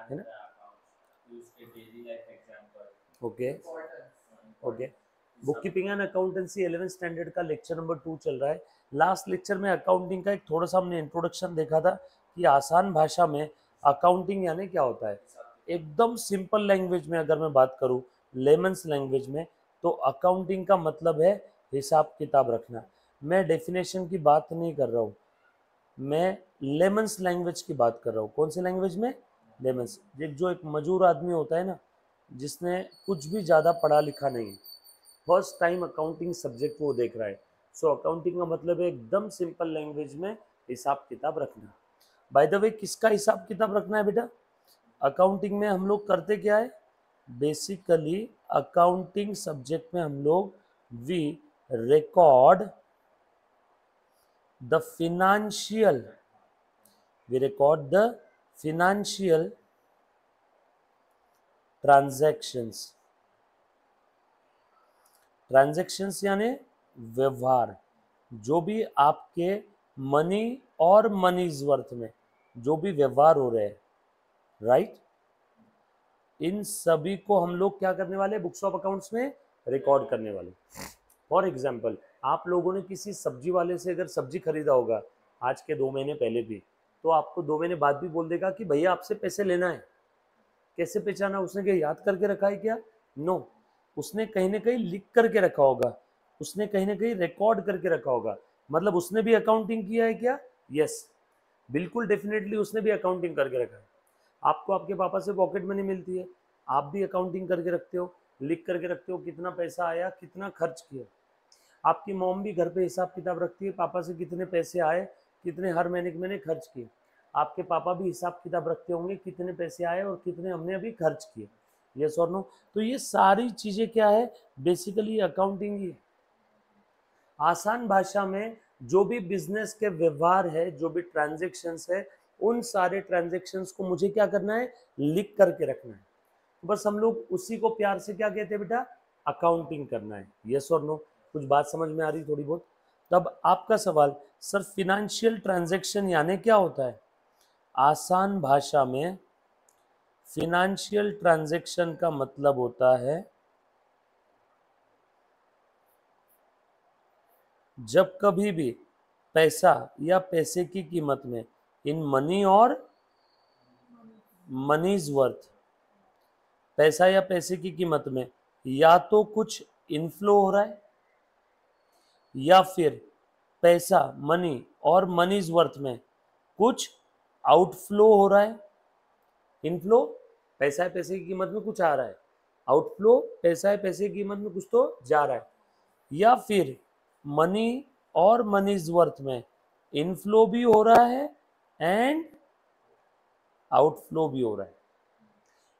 है ना। Okay okay, book keeping and accountancy 11th standard का लेक्चर नंबर 2 चल रहा है। लास्ट लेक्चर में अकाउंटिंग का एक थोड़ा सा हमने इंट्रोडक्शन देखा था कि आसान भाषा में अकाउंटिंग यानी क्या होता है। एकदम सिंपल लैंग्वेज में अगर मैं बात करूं, लेमन्स लैंग्वेज में, तो अकाउंटिंग का मतलब है हिसाब किताब रखना। मैं डेफिनेशन की बात नहीं कर रहा हूँ, मैं लेमन्स लैंग्वेज की बात कर रहा हूँ। कौन सी लैंग्वेज में? लेमन्स। जो एक मजूर आदमी होता है ना, जिसने कुछ भी ज़्यादा पढ़ा लिखा नहीं, फर्स्ट टाइम अकाउंटिंग सब्जेक्ट वो देख रहा है। सो अकाउंटिंग का मतलब है एकदम सिंपल लैंग्वेज में हिसाब किताब रखना। बाय द वे, किसका हिसाब किताब रखना है बेटा? अकाउंटिंग में हम लोग करते क्या है? बेसिकली अकाउंटिंग सब्जेक्ट में हम लोग we record the financial, we record the financial transactions। Transactions यानी व्यवहार, जो भी आपके मनी और मनीज वर्थ में जो भी व्यवहार हो रहे हैं, राइट, इन सभी को हम लोग क्या करने वाले? बुक्स ऑफ अकाउंट्स में रिकॉर्ड करने वाले। फॉर एग्जाम्पल, आप लोगों ने किसी सब्जी वाले से अगर सब्जी खरीदा होगा आज के 2 महीने पहले भी, तो आपको 2 महीने बाद भी बोल देगा कि भैया आपसे पैसे लेना है। कैसे पहचाना? उसने क्या याद करके रखा है क्या? नो, उसने कहीं ना कहीं लिख करके रखा होगा, उसने कहीं ना कहीं रिकॉर्ड करके रखा होगा। मतलब उसने भी अकाउंटिंग किया है क्या? यस, बिल्कुल डेफिनेटली उसने भी अकाउंटिंग करके रखा है। आपको आपके पापा से पॉकेट मनी मिलती है, आप भी अकाउंटिंग करके रखते हो, लिख करके रखते हो कितना पैसा आया, कितना खर्च किया। आपकी मॉम भी घर पे हिसाब किताब रखती है, पापा से कितने पैसे आए, कितने हर महीने के महीने खर्च किए। आपके पापा भी हिसाब किताब रखते होंगे, कितने पैसे आए और कितने हमने अभी खर्च किए। Yes or no? तो ये सारी चीजें क्या है? बेसिकली अकाउंटिंग ही है। आसान भाषा में जो भी बिजनेस के व्यवहार है, जो भी ट्रांजेक्शन्स है, उन सारे ट्रांजेक्शन्स को मुझे क्या करना है? लिख करके रखना है। बस हम लोग उसी को प्यार से क्या कहते हैं बेटा? अकाउंटिंग करना है। Yes or no? कुछ बात समझ में आ रही थोड़ी बहुत? तब आपका सवाल, सर फिनेंशियल ट्रांजैक्शन यानी क्या होता है? आसान भाषा में फिनेंशियल ट्रांजैक्शन का मतलब होता है जब कभी भी पैसा या पैसे की कीमत में, इन मनी और मनीज वर्थ, पैसा या पैसे की कीमत में या तो कुछ इनफ्लो हो रहा है या फिर पैसा, मनी और मनीज वर्थ में कुछ आउटफ्लो हो रहा है। इनफ्लो, पैसा है पैसे की कीमत में कुछ आ रहा है, आउटफ्लो, पैसा है पैसे की कीमत में कुछ तो जा रहा है। या फिर मनी और मनीज वर्थ में इनफ्लो भी हो रहा है एंड आउटफ्लो भी हो रहा है।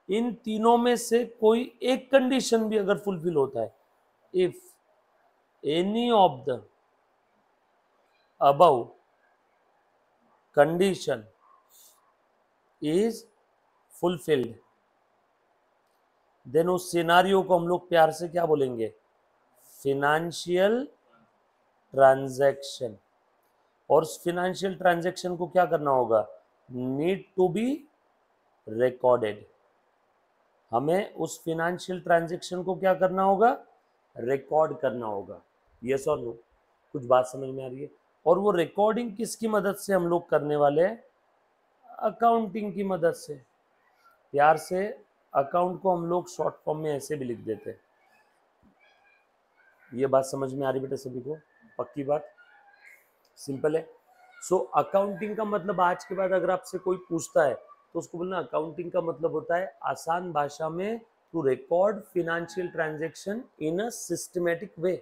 इन तीनों में से कोई एक कंडीशन भी अगर फुलफिल होता है, if any of the above condition is fulfilled, then उस सिनारियो को हम लोग प्यार से क्या बोलेंगे? Financial transaction. और उस फिनेंशियल ट्रांजैक्शन को क्या करना होगा? Need to be recorded. हमें उस फिनेंशियल ट्रांजैक्शन को क्या करना होगा? रिकॉर्ड करना होगा। Yes or no? कुछ बात समझ में आ रही है? और वो रिकॉर्डिंग किसकी मदद से हम लोग करने वाले हैं? अकाउंटिंग की मदद से। प्यार से अकाउंट को हम लोग शॉर्ट फॉर्म में ऐसे भी लिख देते हैं। ये बात समझ में आ रही बेटा सभी को? पक्की बात? सिंपल है। सो अकाउंटिंग का मतलब आज के बाद अगर आपसे कोई पूछता है तो उसको बोलना अकाउंटिंग का मतलब होता है आसान भाषा में to record financial transaction in a systematic way.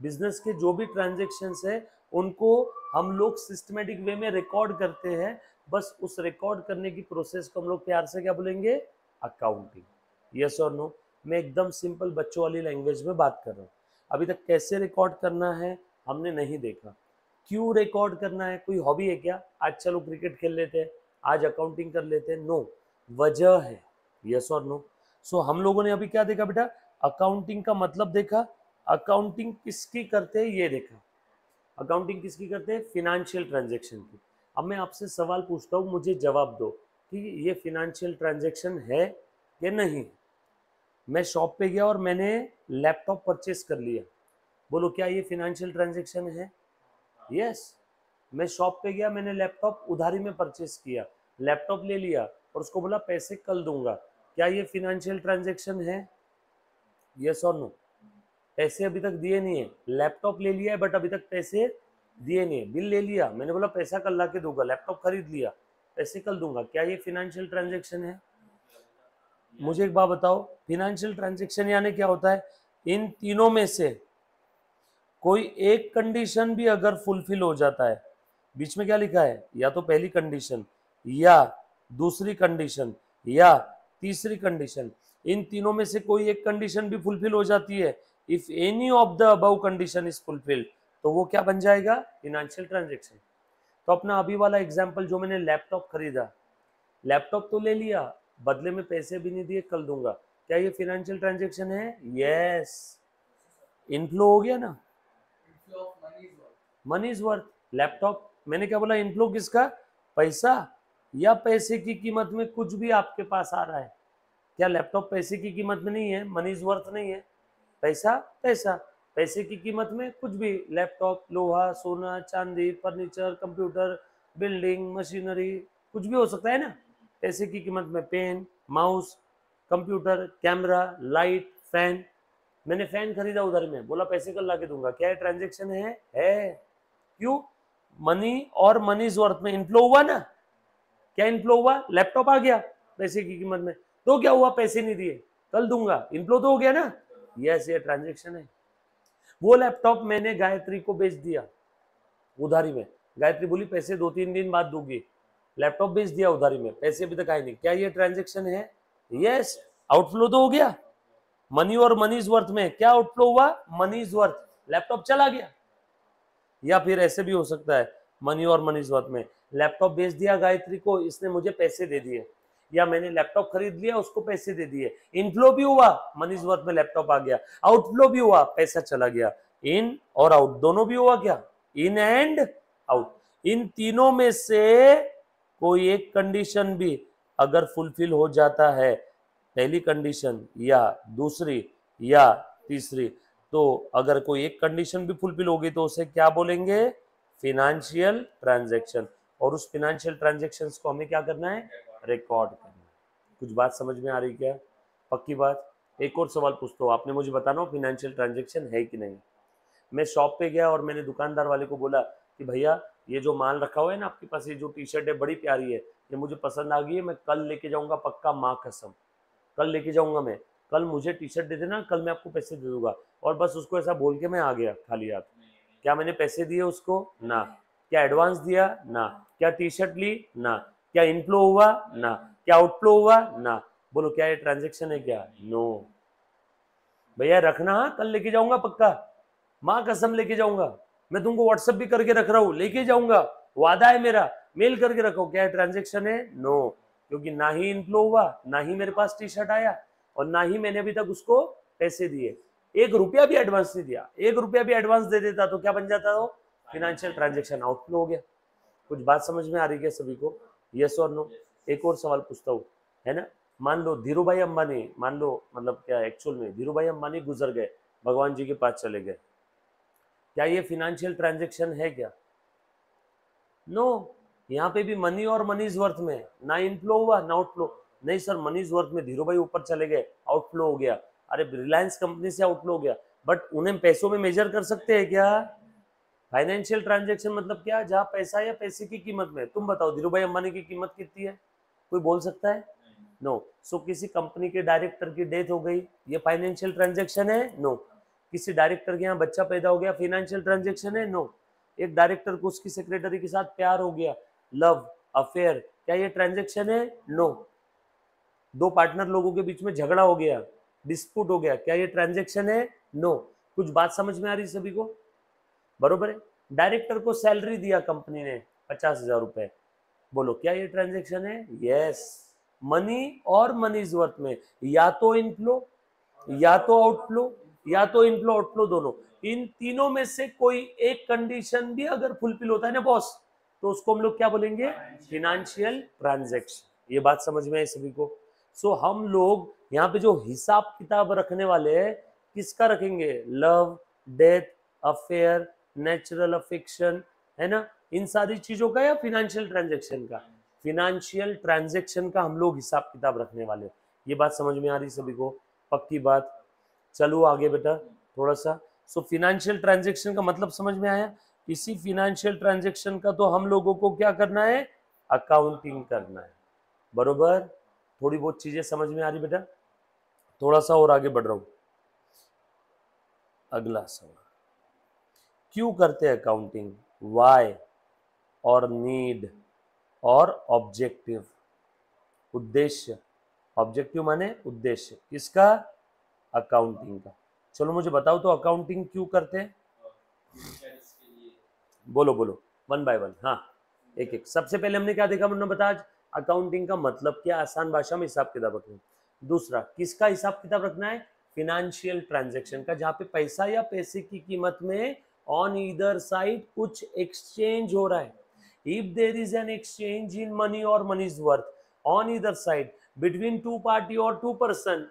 Business के जो भी ट्रांजैक्शंस है उनको हम लोग सिस्टमेटिक वे में रिकॉर्ड करते हैं। बस उस रिकॉर्ड करने की प्रोसेस को हम लोग प्यार से क्या बोलेंगे? अकाउंटिंग। Yes or no? मैं एकदम सिंपल बच्चों वाली लैंग्वेज में बात कर रहा हूँ। अभी तक कैसे रिकॉर्ड करना है हमने नहीं देखा। क्यों रिकॉर्ड करना है? कोई हॉबी है क्या? आज चलो क्रिकेट खेल लेते हैं, आज अकाउंटिंग कर लेते हैं? नो, वजह है। Yes or no? सो हम लोगों ने अभी क्या देखा बेटा? अकाउंटिंग का मतलब देखा, अकाउंटिंग किसकी करते हैं ये देखा। अकाउंटिंग किसकी करते हैं? फिनेंशियल ट्रांजैक्शन की। अब मैं आपसे सवाल पूछता हूँ, मुझे जवाब दो। कि ये फिनेंशियल ट्रांजैक्शन है कि नहीं। मैं शॉप पे गया और मैंने लैपटॉप परचेस कर लिया, बोलो क्या ये फिनेंशियल ट्रांजैक्शन है? यस। मैं शॉप पे गया, मैंने लैपटॉप उधारी में परचेस किया, लैपटॉप ले लिया और उसको बोला पैसे कल दूंगा, क्या ये फिनेंशियल ट्रांजैक्शन है? Yes or no? पैसे अभी तक दिए नहीं है, लैपटॉप ले लिया है बट अभी तक पैसे दिए नहीं है। बिल ले लिया, मैंने बोला पैसा कल ला के दूंगा, लैपटॉप खरीद लिया, पैसे कल दूंगा, क्या ये फिनेंशियल ट्रांजैक्शन है? मुझे एक बात बताओ, फिनेंशियल ट्रांजैक्शन यानी क्या होता है? इन तीनों में से कोई एक कंडीशन भी अगर फुलफिल हो जाता है, बीच में क्या लिखा है, या तो पहली कंडीशन या दूसरी कंडीशन या तीसरी कंडीशन, इन तीनों में से कोई एक कंडीशन भी फुलफिल हो जाती है, if any of the above condition is fulfilled, तो वो क्या बन जाएगा? Financial transaction. तो अपना अभी वाला एग्जांपल, जो मैंने लैपटॉप खरीदा, लैपटॉप तो ले लिया, बदले में पैसे भी नहीं दिए, कल दूंगा, क्या ये फिनेंशियल ट्रांजैक्शन है? यस। इनफ्लो हो गया ना, मनी इज वर्थ। लैपटॉप, मैंने क्या बोला, इनफ्लो किसका? पैसा, या पैसे की कीमत में कुछ भी आपके पास आ रहा है। क्या लैपटॉप पैसे की कीमत में नहीं है? मनी इज वर्थ नहीं है? पैसा पैसा, पैसे की कीमत में कुछ भी, लैपटॉप, लोहा, सोना, चांदी, फर्नीचर, कंप्यूटर, बिल्डिंग, मशीनरी, कुछ भी हो सकता है ना पैसे की कीमत में। Pen, mouse, computer, camera, light, fan. मैंने फैन खरीदा उधर में, बोला पैसे कल ला के दूंगा, क्या ट्रांजेक्शन है? क्यों? मनी और मनीज वर्थ में इनफ्लो हुआ ना। क्या इनफ्लो हुआ? लैपटॉप आ गया पैसे की कीमत में, तो क्या हुआ? पैसे नहीं दिए, कल दूंगा, इनफ्लो तो हो गया ना। यस, ये ट्रांजेक्शन है। वो लैपटॉप मैंने गायत्री को बेच दिया उधारी में, गायत्री बोली पैसे 2-3 दिन बाद दूंगी, लैपटॉप बेच दिया उधारी में, पैसे अभी तक आए नहीं, क्या ये ट्रांजेक्शन है? यस। आउटफ्लो तो हो गया। मनी और मनीज वर्थ में क्या आउटफ्लो हुआ? मनीज वर्थ, लैपटॉप चला गया। या फिर ऐसे भी हो सकता है, मनी और मनीज वर्थ में लैपटॉप बेच दिया गायत्री को, इसने मुझे पैसे दे दिए, या मैंने लैपटॉप खरीद लिया, उसको पैसे दे दिए। इनफ्लो भी हुआ, मनीज वर्थ में लैपटॉप आ गया, आउटफ्लो भी हुआ, पैसा चला गया। इन और आउट दोनों भी हुआ क्या? In and out. इन तीनों में से कोई एक कंडीशन भी अगर फुलफिल हो जाता है, पहली कंडीशन या दूसरी या तीसरी, तो अगर कोई एक कंडीशन भी फुलफिल होगी तो उसे क्या बोलेंगे? Financial transaction. और उस फिनेंशियल ट्रांजैक्शन को हमें क्या करना है? रिकॉर्ड करना है। कुछ बात समझ में आ रही क्या? पक्की बात? एक और सवाल पूछता हूँ, आपने मुझे बताना फिनेंशियल ट्रांजैक्शन है कि नहीं। मैं शॉप पे गया और मैंने दुकानदार वाले को बोला कि भैया ये जो माल रखा हुआ है ना आपके पास, ये जो टी शर्ट है बड़ी प्यारी है, ये मुझे पसंद आ गई है, मैं कल लेके जाऊंगा पक्का, माँ कसम कल लेके जाऊंगा मैं, कल मुझे टी शर्ट दे देना, कल मैं आपको पैसे दे दूंगा। और बस उसको ऐसा बोल के मैं आ गया खाली हाथ। क्या मैंने पैसे दिए उसको? ना। क्या एडवांस दिया? ना। क्या टी शर्ट ली? ना। क्या इनफ्लो हुआ? ना। क्या आउटफ्लो हुआ? ना। बोलो क्या ये ट्रांजेक्शन है क्या? नो। भैया रखना, कल लेके जाऊंगा पक्का, माँ कसम लेके जाऊंगा, मैं तुमको व्हाट्सएप भी करके रख रहा हूँ, लेके जाऊंगा, वादा है मेरा, मेल करके रखो। क्या ट्रांजेक्शन है? नो। क्योंकि ना ही इनफ्लो हुआ, ना ही मेरे पास टी शर्ट आया, और ना ही मैंने अभी तक उसको पैसे दिए। 1 रुपया भी एडवांस नहीं दिया। 1 रुपया भी एडवांस दे देता तो क्या बन जाता? हो फिनेंशियल ट्रांजेक्शन, आउटफ्लो हो गया। कुछ बात समझ में आ रही है सभी को? Yes or no? एक और सवाल पूछता हूँ, है ना। मान लो धीरू भाई अंबानी, मान लो मतलब क्या एक्चुअल में धीरू भाई अंबानी गुजर गए, भगवान जी के पास चले गए, क्या ये फिनेंशियल ट्रांजैक्शन है क्या? नो। यहाँ पे भी मनी और मनीज वर्थ में ना इनफ्लो हुआ ना आउटफ्लो। नहीं सर, मनीज वर्थ में धीरू भाई ऊपर चले गए, आउटफ्लो हो गया। अरे रिलायंस कंपनी से आउटफ्लो हो गया, बट उन्हें पैसों में मेजर कर सकते हैं क्या? फाइनेंशियल ट्रांजैक्शन मतलब क्या? जहाँ पैसा या पैसे की कीमत में। तुम बताओ धीरू भाई अंबानी की कीमत कितनी है? कोई बोल सकता है? नो। सो किसी कंपनी के डायरेक्टर की डेथ हो गई, ये फाइनेंशियल ट्रांजैक्शन है? नो। किसी डायरेक्टर के यहाँ बच्चा पैदा हो गया, फाइनेंशियल ट्रांजैक्शन है? नो। एक डायरेक्टर को उसकी सेक्रेटरी के साथ प्यार हो गया, लव अफेयर, क्या ये ट्रांजैक्शन है? नो। 2 पार्टनर लोगों के बीच में झगड़ा हो गया, डिस्प्यूट हो गया, क्या ये ट्रांजैक्शन है? नो। कुछ बात समझ में आ रही सभी को? बरोबर है। डायरेक्टर को सैलरी दिया कंपनी ने 50,000 रुपए, बोलो क्या ये ट्रांजैक्शन है? यस। मनी और मनीज वर्थ में या तो इनफ्लो या तो आउटफ्लो, या तो इनफ्लो आउटफ्लो दोनों, इन तीनों में से कोई एक कंडीशन भी अगर फुलफिल होता है ना बॉस, तो उसको हम लोग क्या बोलेंगे? Financial transaction. ये बात समझ में आई सभी को? सो हम लोग यहाँ पे जो हिसाब किताब रखने वाले हैं, किसका रखेंगे? Love, death, affair, natural affection, है ना, इन सारी चीजों का, या फिनेंशियल ट्रांजेक्शन का? फिनेंशियल ट्रांजेक्शन का हम लोग हिसाब किताब रखने वाले। ये बात समझ में आ रही सभी को? पक्की बात। चलो आगे बेटा थोड़ा सा। सो फिनेंशियल ट्रांजेक्शन का मतलब समझ में आया? इसी फिनेंशियल ट्रांजेक्शन का तो हम लोगों को क्या करना है? अकाउंटिंग करना है, बरोबर? थोड़ी बहुत चीजें समझ में आ रही बेटा? थोड़ा सा और आगे बढ़ रहा हूं। अगला सवाल, क्यों करते हैं अकाउंटिंग? वाई और नीड और ऑब्जेक्टिव। उद्देश्य, ऑब्जेक्टिव माने उद्देश्य, किसका? अकाउंटिंग का। चलो मुझे बताओ तो अकाउंटिंग क्यों करते हैं? बोलो बोलो, वन बाय वन। हाँ, एक एक। सबसे पहले हमने क्या देखा मुन्ना बता? आज अकाउंटिंग का मतलब क्या? आसान भाषा में हिसाब किताब रखना। दूसरा, किसका हिसाब किताब रखना है? फिनेंशियल ट्रांजैक्शन का, जहां पे पैसा या पैसे की कीमत में ऑन ईदर साइड कुछ एक्सचेंज हो रहा है। If there is an exchange in money और money is worth on either side between two party और टू पर्सन,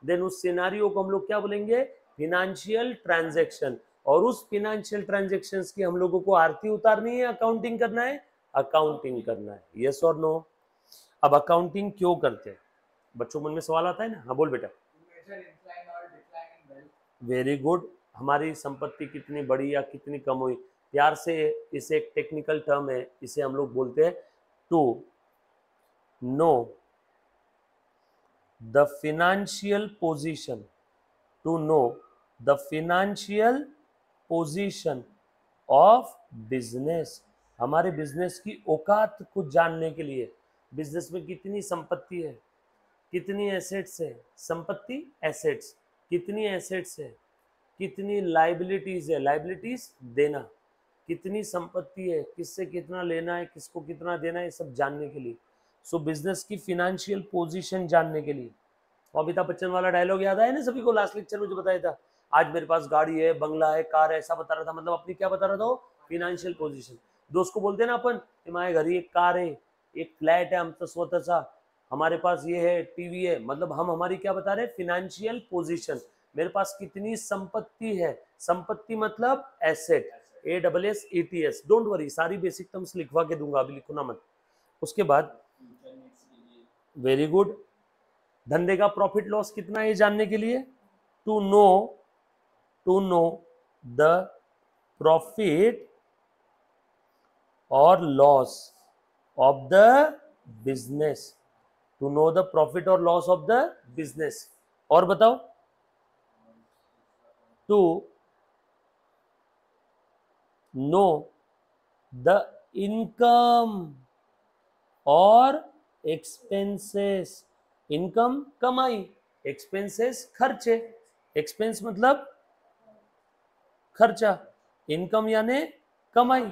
देन उस सिनारियो को हम लोग क्या बोलेंगे? Financial transaction. और उस फिनेंशियल ट्रांजैक्शंस की हम लोगों को आरती उतारनी है, अकाउंटिंग करना है, अकाउंटिंग करना है। Yes or no? अब अकाउंटिंग क्यों करते हैं? बच्चों मन में सवाल आता है ना? हाँ बोल बेटा। Very good. हमारी संपत्ति कितनी बढ़ी या कितनी कम हुई, प्यार से, इसे एक टेक्निकल टर्म है, इसे हम लोग बोलते हैं to know the financial position. To know the financial position of business. हमारे बिजनेस की औकात को जानने के लिए, बिजनेस में कितनी संपत्ति है, कितनी एसेट्स है, संपत्ति एसेट्स, कितनी एसेट्स है, कितनी लाइबिलिटीज है, लाइबिलिटीज देना, कितनी संपत्ति है, किससे कितना लेना है, किसको कितना देना है, सब जानने के लिए। सो बिजनेस की फिनेंशियल पोजीशन जानने के लिए। अमिताभ बच्चन वाला डायलॉग याद आया ना सभी को? लास्ट लेक्चर में जो बताया था, आज मेरे पास गाड़ी है, बंगला है, कार है, ऐसा बता रहा था, मतलब अपनी क्या बता रहा था? Financial position. दोस्त को बोलते हैं ना अपन, हमारे घर एक कार है, एक फ्लैट है, हम तो स्वतः, हमारे पास ये है, टीवी है, मतलब हम हमारी क्या बता रहे हैं? Financial position. मेरे पास कितनी संपत्ति है, संपत्ति मतलब एसेट, ASSETS। डोंट वरी, सारी बेसिक टर्म्स लिखवा के दूंगा, अभी लिखो ना मत। उसके बाद वेरी गुड, धंधे का प्रॉफिट लॉस कितना है ये जानने के लिए, टू नो द प्रॉफिट और loss of the business. To know the profit और लॉस ऑफ द बिजनेस। और बताओ, टू नो द इनकम और एक्सपेंसेस। इनकम कमाई, एक्सपेंसेस खर्चे। एक्सपेंस मतलब खर्चा, इनकम यानी कमाई,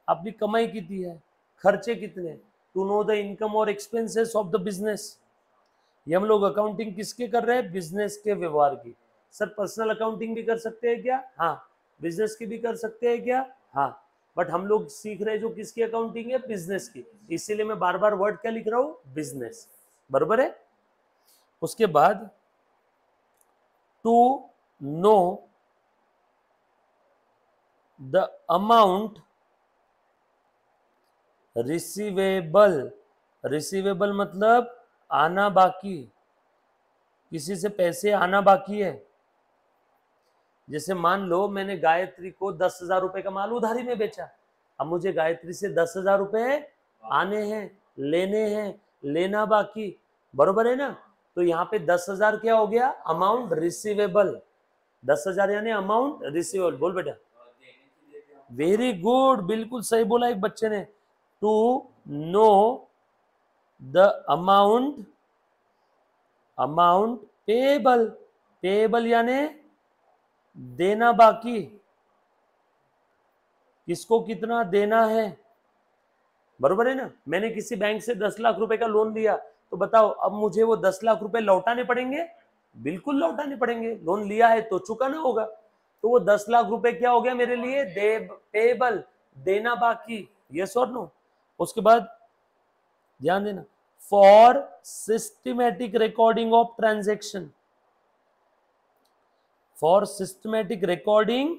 आपकी कमाई कितनी है, खर्चे कितने। टू नो द इनकम और एक्सपेंसेस ऑफ द बिजनेस। ये हम लोग अकाउंटिंग किसके कर रहे हैं? बिजनेस के व्यवहार की। सर पर्सनल अकाउंटिंग भी कर सकते हैं क्या? हाँ। बिजनेस की भी कर सकते हैं क्या? हाँ। बट हम लोग सीख रहे हैं जो किसकी अकाउंटिंग है? बिजनेस की। इसीलिए मैं बार बार वर्ड क्या लिख रहा हूं? बिजनेस। बरोबर है? उसके बाद to know the amount receivable. Receivable मतलब आना बाकी, किसी से पैसे आना बाकी है। जैसे मान लो मैंने गायत्री को 10,000 रुपए का माल उधारी में बेचा, अब मुझे गायत्री से 10,000 रुपए आने हैं, लेने हैं, लेना बाकी, बरोबर है ना? तो यहाँ पे 10,000 क्या हो गया? Amount receivable. 10,000 यानी अमाउंट रिसीवेबल। बोल बेटा। वेरी गुड, बिल्कुल सही बोला एक बच्चे ने। To know the amount payable. Payable यानी देना बाकी, किसको कितना देना है, बरोबर है ना? मैंने किसी बैंक से 10 लाख रुपए का लोन लिया, तो बताओ अब मुझे वो 10 लाख रुपए लौटाने पड़ेंगे? बिल्कुल लौटाने पड़ेंगे, लोन लिया है तो चुकाना होगा। तो वो 10 लाख रुपए क्या हो गया मेरे लिए? पेएबल, देना बाकी। Yes or no? उसके बाद ध्यान देना, for systematic recording of transaction, for systematic recording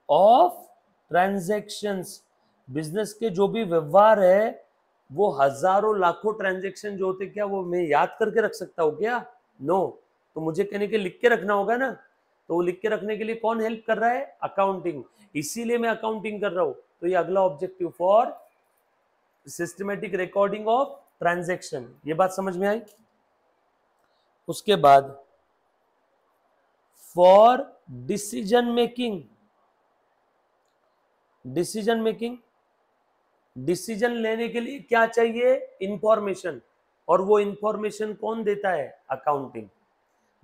of transactions. Business के जो भी व्यवहार है वो हजारों लाखों ट्रांजैक्शन जो होते, क्या वो मैं याद करके रख सकता हूँ क्या? नो। तो मुझे कहने के लिख के रखना होगा ना। तो वो लिख के रखने के लिए कौन हेल्प कर रहा है? अकाउंटिंग। इसीलिए मैं अकाउंटिंग कर रहा हूं। तो ये अगला objective, for systematic recording of transaction. ये बात समझ में आई? उसके बाद for decision making, decision making, decision लेने के लिए क्या चाहिए? इंफॉर्मेशन। और वो इंफॉर्मेशन कौन देता है? अकाउंटिंग।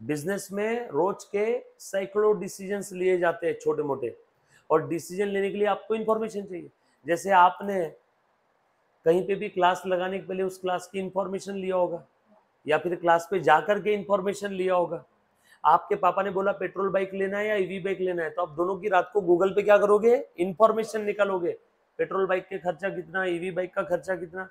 बिजनेस में रोज के सैकड़ों डिसीजंस लिए जाते हैं छोटे मोटे, और डिसीजन लेने के लिए आपको इंफॉर्मेशन चाहिए। जैसे आपने कहीं पे भी क्लास लगाने के पहले उस क्लास की इंफॉर्मेशन लिया होगा, या फिर क्लास पे जाकर के इंफॉर्मेशन लिया होगा। आपके पापा ने बोला पेट्रोल बाइक लेना है या ईवी बाइक लेना है, तो आप दोनों की रात को गूगल पे क्या करोगे? इंफॉर्मेशन निकालोगे। पेट्रोल बाइक के खर्चा कितना, ईवी बाइक का खर्चा कितना,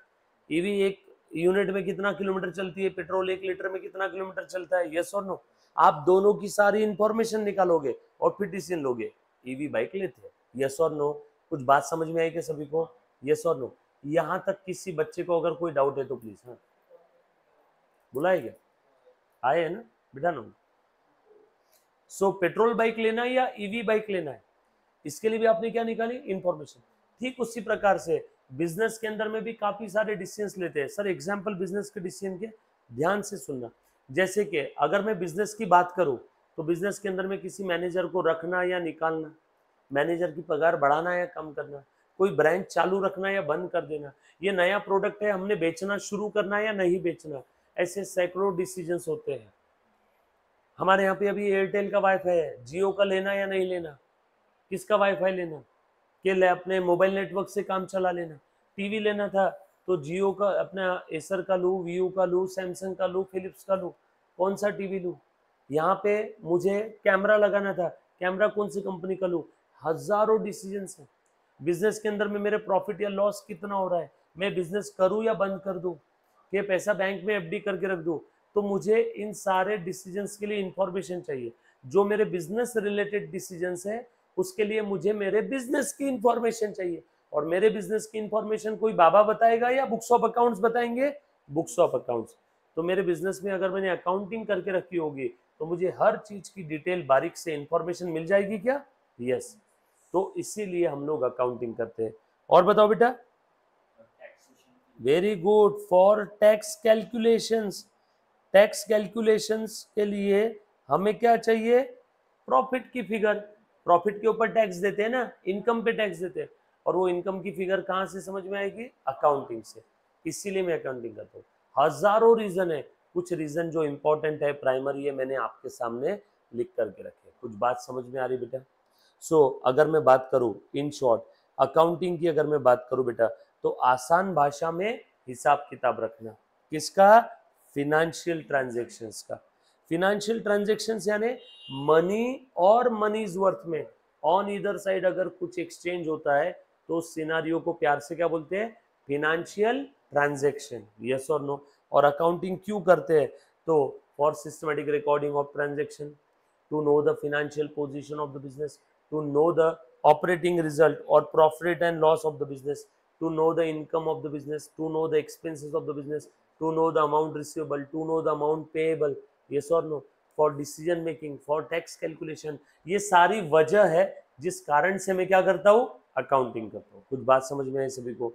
ईवी एक यूनिट में कितना किलोमीटर चलती है, पेट्रोल 1 लीटर में कितना किलोमीटर चलता है, यस और नो। आप दोनों की सारी इंफॉर्मेशन निकालोगे और फिर डिसीजन लोगे, ईवी बाइक लेते हैं, यस और नो। कुछ बात समझ में आई क्या सभी को? Yes or no. यहां तक किसी बच्चे को अगर कोई डाउट है तो प्लीज, हाँ बुलाए क्या? आए है ना बेटा? नो। सो पेट्रोल बाइक लेना है या ईवी बाइक लेना है, इसके लिए भी आपने क्या निकाली? इंफॉर्मेशन। ठीक उसी प्रकार से बिजनेस के अंदर में भी काफी सारे डिसीजंस लेते हैं। सर एग्जांपल बिजनेस के डिसीजन के, ध्यान से सुनना। जैसे कि अगर मैं बिजनेस की बात करूं तो बिजनेस के अंदर में किसी मैनेजर को रखना या निकालना, मैनेजर की पगार बढ़ाना या कम करना, कोई ब्रांच चालू रखना या बंद कर देना, ये नया प्रोडक्ट है हमने बेचना शुरू करना या नहीं बेचना, ऐसे सैकड़ों डिसीजंस होते हैं। हमारे यहाँ पे अभी एयरटेल का वाईफाई है, जियो का लेना या नहीं लेना, किसका वाईफाई लेना, के अपने मोबाइल नेटवर्क से काम चला लेना। टीवी लेना था तो जियो का, अपना एसर का लूँ, वीयू का लूँ, सैमसंग का लूँ, फिलिप्स का लूँ, कौन सा टीवी लूँ। यहाँ पे मुझे कैमरा लगाना था, कैमरा कौन सी कंपनी का लूँ। हजारों डिसीजंस हैं। बिजनेस के अंदर में मेरे प्रॉफिट या लॉस कितना हो रहा है, मैं बिजनेस करूँ या बंद कर दूँ, कि पैसा बैंक में एफडी करके रख दूँ। तो मुझे इन सारे डिसीजंस के लिए इंफॉर्मेशन चाहिए। जो मेरे बिजनेस रिलेटेड डिसीजंस है उसके लिए मुझे मेरे बिजनेस की इंफॉर्मेशन चाहिए। और मेरे बिजनेस की इंफॉर्मेशन कोई बाबा बताएगा या बुक्स ऑफ अकाउंट्स बताएंगे? Books of accounts. तो मेरे बिजनेस में अगर मैंने अकाउंटिंग करके रखी होगी तो मुझे हर चीज की डिटेल बारीक से इंफॉर्मेशन मिल जाएगी क्या? यस। तो इसीलिए हम लोग अकाउंटिंग करते हैं। और बताओ बेटा। Very good. For tax calculations, tax calculations के लिए हमें क्या चाहिए? प्रॉफिट की फिगर। प्रॉफिट के ऊपर टैक्स देते हैं ना, इनकम पे टैक्स देते हैं। और वो इनकम की फिगर कहाँ से समझ में आएगी? अकाउंटिंग से। इसीलिए मैं अकाउंटिंग करता हूँ। हजारों रीजन है, कुछ रीजन जो इंपॉर्टेंट है प्राइमरी है मैंने आपके सामने लिख करके रखे। कुछ बात समझ में आ रही बेटा? सो अगर मैं बात करूं इन शॉर्ट अकाउंटिंग की, अगर मैं बात करूं बेटा, तो आसान भाषा में हिसाब किताब रखना। किसका? फिनेंशियल ट्रांजैक्शंस का। फिनेंशियल ट्रांजैक्शंस यानी मनी और मनीज वर्थ में ऑन ईदर साइड अगर कुछ एक्सचेंज होता है तो उस सिनारियो को प्यार से क्या बोलते हैं? Financial transaction. Yes or no. और अकाउंटिंग क्यों करते हैं? तो for systematic recording of transaction, to know the financial position of the business, to know the operating result or profit and loss of the business, to know the income of the business, to know the expenses of the business, to know the amount receivable, to know the amount payable, yes or no, for decision making, for tax calculation। ये सारी वजह है जिस कारण से मैं क्या करता हूँ? अकाउंटिंग करता हूँ। कुछ बात समझ में आई सभी को?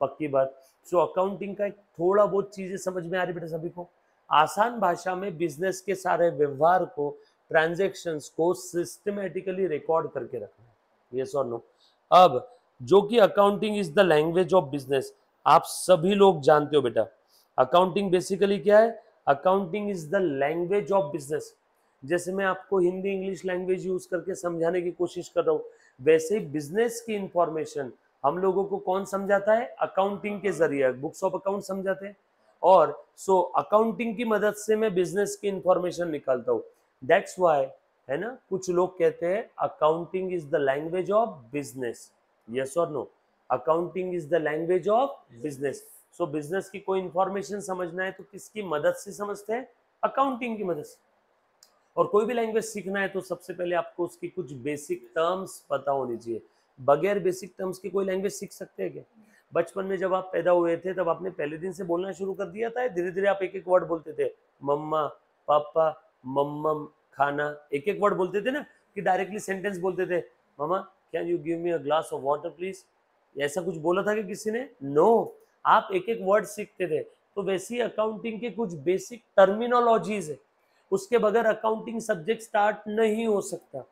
पक्की बात। सो अकाउंटिंग का एक थोड़ा बहुत चीजें समझ में आ रही बेटा सभी को? आसान भाषा में बिजनेस के सारे व्यवहार को, ट्रांजैक्शंस को सिस्टमैटिकली रिकॉर्ड करके रखना है। Yes or no. अब जो कि accounting is the language of business, आप सभी लोग जानते हो बेटा। अकाउंटिंग बेसिकली क्या है? Accounting is the language of business. जैसे मैं आपको हिंदी इंग्लिश लैंग्वेज यूज करके समझाने की कोशिश कर रहा हूँ, वैसे ही बिजनेस की इंफॉर्मेशन हम लोगों को कौन समझाता है? अकाउंटिंग के जरिए बुक्स ऑफ अकाउंट समझाते हैं। और सो अकाउंटिंग की मदद से मैं बिजनेस की इंफॉर्मेशन निकालता हूँ। दैट्स वाई, है ना, कुछ लोग कहते हैं accounting is the language of business. Yes or no? Accounting is the language of business. So business की कोई इंफॉर्मेशन समझना है तो किसकी मदद से समझते हैं? अकाउंटिंग की मदद से। और कोई भी लैंग्वेज सीखना है तो सबसे पहले आपको उसकी कुछ बेसिक टर्म्स पता होनी चाहिए। बगैर बेसिक टर्म्स की कोई लैंग्वेज सीख सकते हैं क्या? बचपन में जब आप पैदा हुए थे तब आपने पहले दिन से बोलना शुरू कर दिया था, धीरे धीरे आप एक एक वर्ड बोलते थे? मम्मा, पापा, मम्मम, खाना, एक एक वर्ड बोलते थे ना, कि डायरेक्टली सेंटेंस बोलते थे? Mama can you give me a glass of water please? ऐसा कुछ बोला था कि किसी ने? नो, आप एक एक वर्ड सीखते थे। तो वैसी अकाउंटिंग के कुछ बेसिक टर्मिनोलॉजीज है, उसके बगैर अकाउंटिंग सब्जेक्ट स्टार्ट नहीं हो सकता।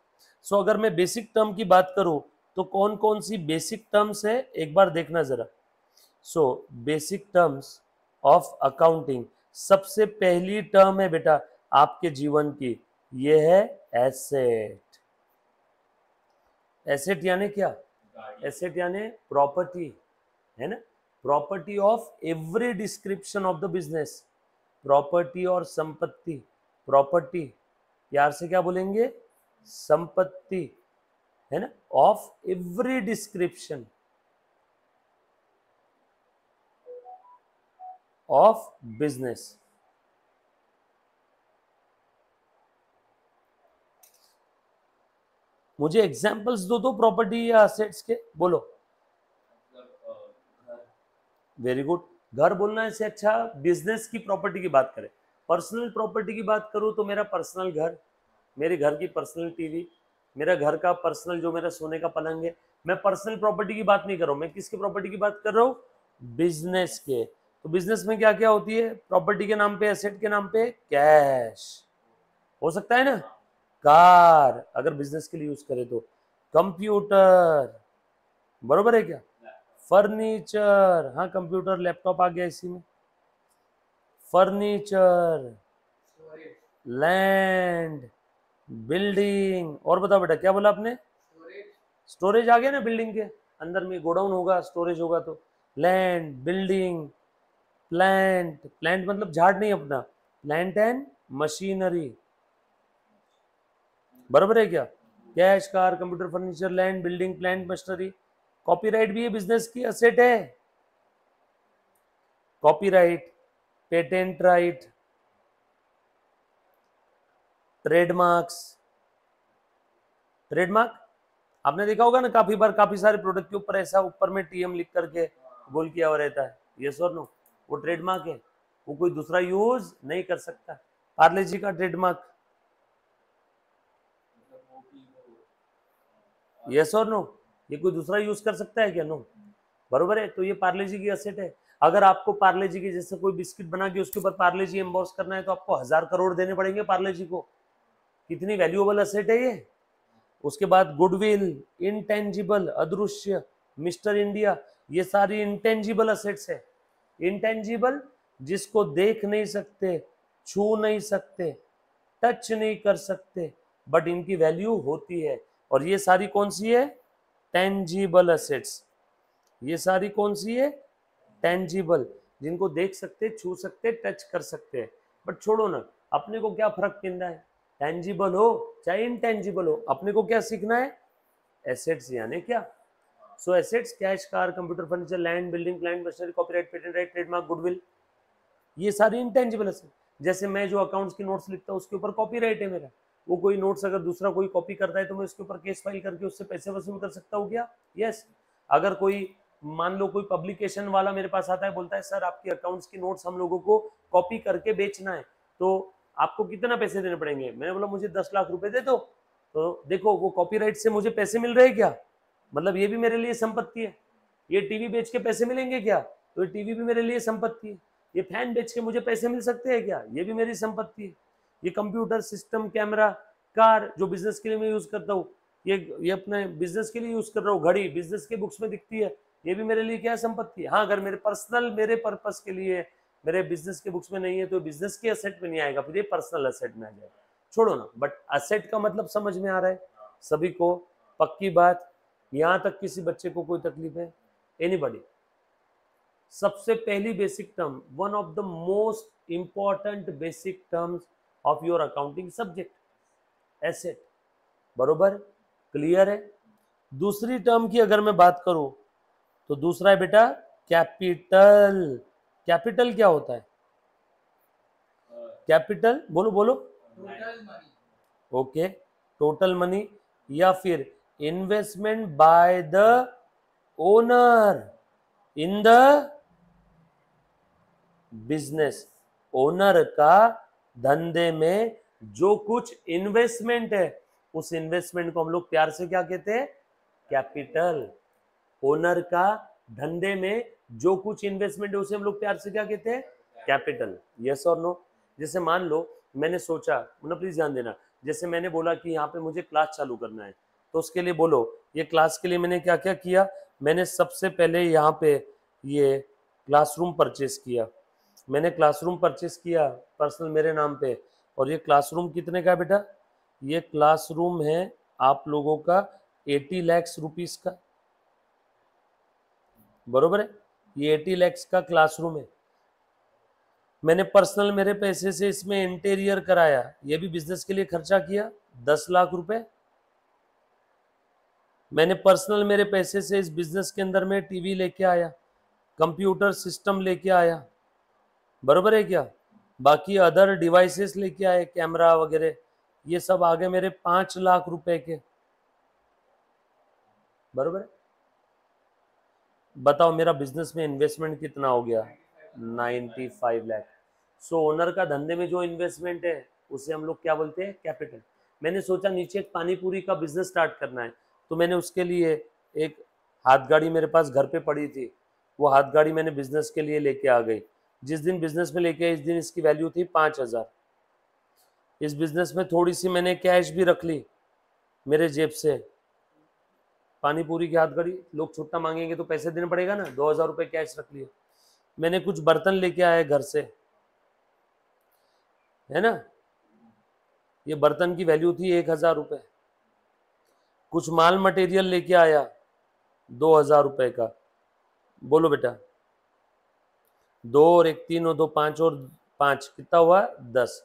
सो अगर मैं बेसिक टर्म की बात करूं तो कौन कौन सी बेसिक टर्म्स है एक बार देखना जरा। So basic terms of accounting, सबसे पहली टर्म है बेटा आपके जीवन की, ये है एसेट। एसेट यानी क्या? एसेट यानी प्रॉपर्टी, है ना? Property of every description of the business, property और संपत्ति। प्रॉपर्टी प्यार से क्या बोलेंगे? संपत्ति, है ना? Of every description of business. मुझे एग्जांपल्स दो प्रॉपर्टी या असेट्स के, बोलो। वेरी गुड, घर बोलना है से अच्छा बिजनेस की प्रॉपर्टी की बात करें। पर्सनल प्रॉपर्टी की बात करूं तो मेरा पर्सनल घर, मेरे घर की पर्सनल टीवी, मेरा घर का पर्सनल जो मेरा सोने का पलंग है। मैं पर्सनल प्रॉपर्टी की बात नहीं कर रहा हूं, मैं किसकी प्रॉपर्टी की बात कर रहा हूं? बिजनेस के। तो बिजनेस में क्या क्या होती है प्रॉपर्टी के नाम पे, एसेट के नाम पे? कैश हो सकता है ना, कार अगर बिजनेस के लिए यूज करें तो, कंप्यूटर, बरोबर है क्या? फर्नीचर, हाँ कंप्यूटर लैपटॉप आ गया इसी में। फर्नीचर, लैंड, बिल्डिंग, और बताओ बेटा क्या बोला आपने? स्टोरेज आ गया ना, बिल्डिंग के अंदर में गोडाउन होगा, स्टोरेज होगा तो लैंड, बिल्डिंग, प्लांट, प्लांट मतलब झाड़ नहीं अपना, प्लांट एंड मशीनरी, बराबर है क्या? Cash, car, computer, furniture, land, building, plant, machinery. Copyright भी है बिजनेस की असेट है। Copyright, patent right, trademarks. Trademark आपने देखा होगा ना, काफी बार काफी सारे प्रोडक्ट के ऊपर ऐसा ऊपर में टीएम लिख करके गोल किया हुआ रहता है, यस और नो? वो ट्रेडमार्क है, वो कोई दूसरा यूज नहीं कर सकता। पार्ले जी का ट्रेडमार्क, यस और नो? ये कोई दूसरा यूज कर सकता है क्या? नो, बरोबर है। तो ये पार्ले जी की एसेट है। अगर आपको पार्ले जी के जैसे कोई बिस्किट बना के उसके ऊपर पार्ले जी एम्बॉस करना है तो आपको 1000 करोड़ देने पड़ेंगे पार्ले जी को। कितनी वैल्यूएबल एसेट है ये। उसके बाद गुडविल, इनटेंजिबल, अदृश्य, मिस्टर इंडिया, ये सारी इंटेंजिबल असेट्स है। इंटेंजिबल जिसको देख नहीं सकते, छू नहीं सकते, टच नहीं कर सकते, बट इनकी वैल्यू होती है। और ये सारी कौन सी है? Tangible assets. ये सारी कौन सी है? टेंजिबल, जिनको देख सकते, छू सकते, टच कर सकते हैं। बट छोड़ो ना, अपने को क्या फर्क पड़ता है, टेंजिबल हो चाहे इनटेंजिबल हो, अपने को क्या सीखना है? एसेट्स यानी क्या? So assets cash, car, computer, furniture, land, building, plant, machinery, copyright, patent right, trademark, goodwill, ये सारी इंटेंजिबल एसेट। जैसे मैं जो अकाउंट्स की नोट्स लिखता हूँ उसके ऊपर कॉपीराइट है मेरा, वो कोई नोट्स अगर दूसरा कोई कॉपी करता है तो मैं उसके ऊपर केस फाइल करके उससे पैसे वसूल कर सकता हूँ क्या? यस। अगर कोई मान लो कोई पब्लिकेशन वाला मेरे पास आता है, बोलता है सर आपकी अकाउंट्स की नोट्स हम लोगों को कॉपी करके बेचना है, तो आपको कितना पैसे देने पड़ेंगे? मैंने बोला मुझे 10 लाख रुपए दे दो। तो देखो वो कॉपीराइट से मुझे पैसे मिल रहे हैं क्या? मतलब ये भी मेरे लिए संपत्ति है। ये टीवी बेच के पैसे मिलेंगे क्या? तो ये टीवी भी मेरे लिए संपत्ति है। ये फैन बेच के मुझे पैसे मिल सकते हैं क्या? ये भी मेरी संपत्ति है। ये कंप्यूटर सिस्टम, कैमरा, कार जो बिजनेस के लिए मैं यूज करता हूँ, ये अपने बिजनेस के लिए यूज कर रहा हूँ, घड़ी बिजनेस के बुक्स में दिखती है, ये भी मेरे लिए क्या संपत्ति है। हाँ, अगर मेरे पर्सनल मेरे पर्पस के लिए मेरे बिजनेस के बुक्स में नहीं है तो बिजनेस के असेट में नहीं आएगा, फिर ये पर्सनल असेट में आ जाएगा। छोड़ो ना, बट असेट का मतलब समझ में आ रहा है सभी को? पक्की बात, यहां तक किसी बच्चे को कोई तकलीफ है? एनीबॉडी? सबसे पहली basic term, one of the most important basic terms of your accounting subject, asset, बरोबर? क्लियर है? दूसरी टर्म की अगर मैं बात करूं तो दूसरा है बेटा कैपिटल। कैपिटल क्या होता है? कैपिटल बोलो बोलो। ओके, टोटल मनी या फिर investment by the owner in the business. Owner का धंधे में जो कुछ इन्वेस्टमेंट है उस इन्वेस्टमेंट को हम लोग प्यार से क्या कहते हैं? कैपिटल। ओनर का धंधे में जो कुछ इन्वेस्टमेंट है उसे हम लोग प्यार से क्या कहते हैं? कैपिटल। Yes or no? जैसे मान लो मैंने सोचा, मतलब प्लीज ध्यान देना, जैसे मैंने बोला कि यहाँ पे मुझे क्लास चालू करना है, तो उसके लिए बोलो ये क्लास के लिए मैंने क्या क्या किया। मैंने सबसे पहले यहाँ पे ये क्लासरूम परचेस किया। मैंने क्लासरूम परचेस किया पर्सनल मेरे नाम पे। और ये क्लासरूम कितने का है बेटा? ये क्लासरूम है आप लोगों का 80 लाख रुपीस का, बरोबर है? ये 80 लाख का क्लासरूम है। मैंने पर्सनल मेरे पैसे से इसमें इंटीरियर कराया, ये भी बिजनेस के लिए खर्चा किया 10 लाख रुपए। मैंने पर्सनल मेरे पैसे से इस बिजनेस के अंदर में टीवी लेके आया, कंप्यूटर सिस्टम लेके आया, बरोबर है क्या? बाकी अदर डिवाइसेस लेके आए, कैमरा वगैरह, ये सब आ गए मेरे 5 लाख रुपए के, बरोबर है? बताओ मेरा बिजनेस में इन्वेस्टमेंट कितना हो गया? 95 लाख। सो ओनर का धंधे में जो इन्वेस्टमेंट है उसे हम लोग क्या बोलते हैं? कैपिटल। मैंने सोचा नीचे एक पानी पूरी का बिजनेस स्टार्ट करना है, तो मैंने उसके लिए एक हाथ गाड़ी मेरे पास घर पे पड़ी थी, वो हाथ गाड़ी मैंने बिजनेस के लिए लेके आ गई। जिस दिन बिजनेस में लेके आई, इस दिन इसकी वैल्यू थी 5,000। इस बिजनेस में थोड़ी सी मैंने कैश भी रख ली मेरे जेब से। पानी पूरी की हाथ गाड़ी, लोग छुट्टा मांगेंगे तो पैसे देने पड़ेगा ना, 2,000 रुपये कैश रख लिए। मैंने कुछ बर्तन लेके आया घर से, है ना, ये बर्तन की वैल्यू थी 1,000 रुपये। कुछ माल मटेरियल लेके आया 2,000 रुपये का। बोलो बेटा, 2 और 1 3 और 2 5 और 5 कितना हुआ? 10।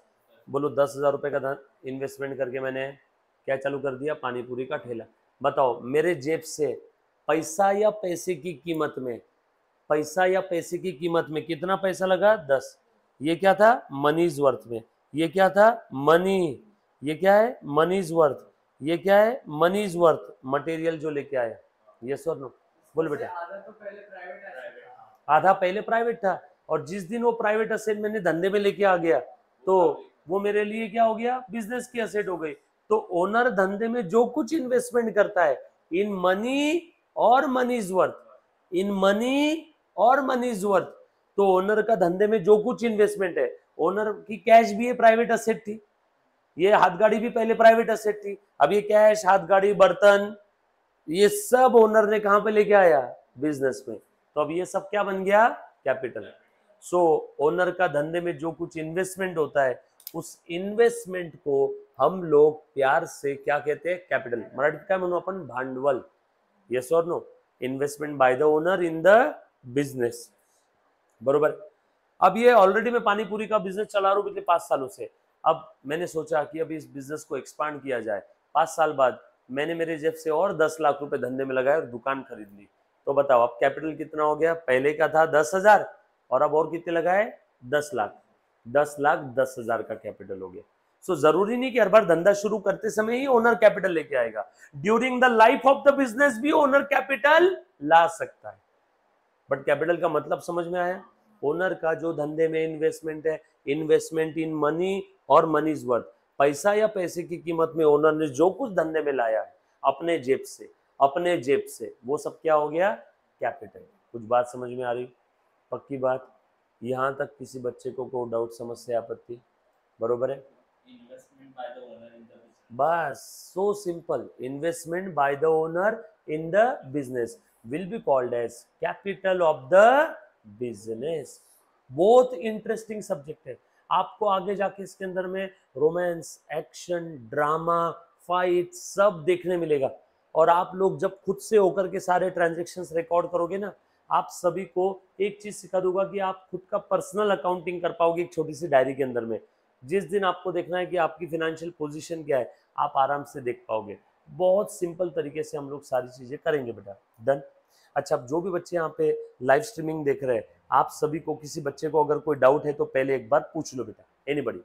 बोलो 10,000 रुपये का धन इन्वेस्टमेंट करके मैंने क्या चालू कर दिया? पानी पूरी का ठेला। बताओ मेरे जेब से पैसा या पैसे की कीमत में, पैसा या पैसे की कीमत में कितना पैसा लगा? 10। ये क्या था? मनीज वर्थ में। ये क्या था? मनी। ये क्या है? मनीज वर्थ। ये क्या है? मनीज वर्थ। मटेरियल जो लेके आया। Yes or no? बोल बेटा। आधा पहले प्राइवेट था, और जिस दिन वो प्राइवेट असेट मैंने धंधे में लेके आ गया तो वो मेरे लिए क्या हो गया? बिजनेस की असेट हो गई। तो ओनर धंधे में जो कुछ इन्वेस्टमेंट करता है इन मनी और मनीज वर्थ, इन मनी और मनीज वर्थ, तो ओनर का धंधे में जो कुछ इन्वेस्टमेंट है, ओनर की कैश भी है प्राइवेट असेट थी, ये हाथ गाड़ी भी पहले प्राइवेट असेट थी, अब ये कैश, हाथ गाड़ी, बर्तन, ये सब ओनर ने कहां पे लेके आया? बिजनेस में। तो अब ये सब क्या बन गया? कैपिटल। सो ओनर का धंधे में जो कुछ इन्वेस्टमेंट होता है उस इन्वेस्टमेंट को हम लोग प्यार से क्या कहते हैं? कैपिटल। मराठीत काय म्हणू आपण? भांडवल। येस और no? Investment by the owner in the business, बरोबर। अब ये ऑलरेडी मैं पानी पूरी का बिजनेस चला रहा हूँ पिछले 5 सालों से। अब मैंने सोचा कि अब इस बिजनेस को एक्सपांड किया जाए। 5 साल बाद मैंने मेरे जेब से और 10 लाख रुपए धंधे में लगाए और दुकान खरीद ली। तो बताओ अब कैपिटल कितना हो गया? पहले का था 10,000 और अब और कितने लगाए? 10 लाख। 10 लाख 10,000 का कैपिटल हो गया। सो जरूरी नहीं कि हर बार धंधा शुरू करते समय ही ओनर कैपिटल लेके आएगा, during the life of the business भी ओनर कैपिटल ला सकता है। बट कैपिटल का मतलब समझ में आया? ओनर का जो धंधे में इन्वेस्टमेंट है, इन्वेस्टमेंट इन मनी और मनीज वर्थ, पैसा या पैसे की कीमत में ओनर ने जो कुछ धंधे में लाया है अपने जेब से, अपने जेब से, वो सब क्या हो गया? कैपिटल। कुछ बात समझ में आ रही? पक्की बात? यहां तक किसी बच्चे को कोई डाउट, समस्या, आपत्ति? बरोबर है? बस, so simple. Investment by the owner in the business will be called as capital of the business। बहुत इंटरेस्टिंग सब्जेक्ट है। आपको आगे जाके इसके अंदर में रोमांस, एक्शन, ड्रामा, फाइट सब देखने मिलेगा। और आप लोग जब खुद से होकर के सारे ट्रांजैक्शंस रिकॉर्ड करोगे ना, आप सभी को एक चीज सिखा दूंगा कि आप खुद का पर्सनल अकाउंटिंग कर पाओगे एक छोटी सी डायरी के अंदर में। जिस दिन आपको देखना है कि आपकी फाइनेंशियल पोजीशन क्या है, आप आराम से देख पाओगे। बहुत सिंपल तरीके से हम लोग सारी चीजें करेंगे बेटा। डन? अच्छा, अब जो भी बच्चे यहाँ पे लाइव स्ट्रीमिंग देख रहे हैं, आप सभी को, किसी बच्चे को अगर कोई डाउट है तो पहले एक बार पूछ लो बेटा, एनीबडी।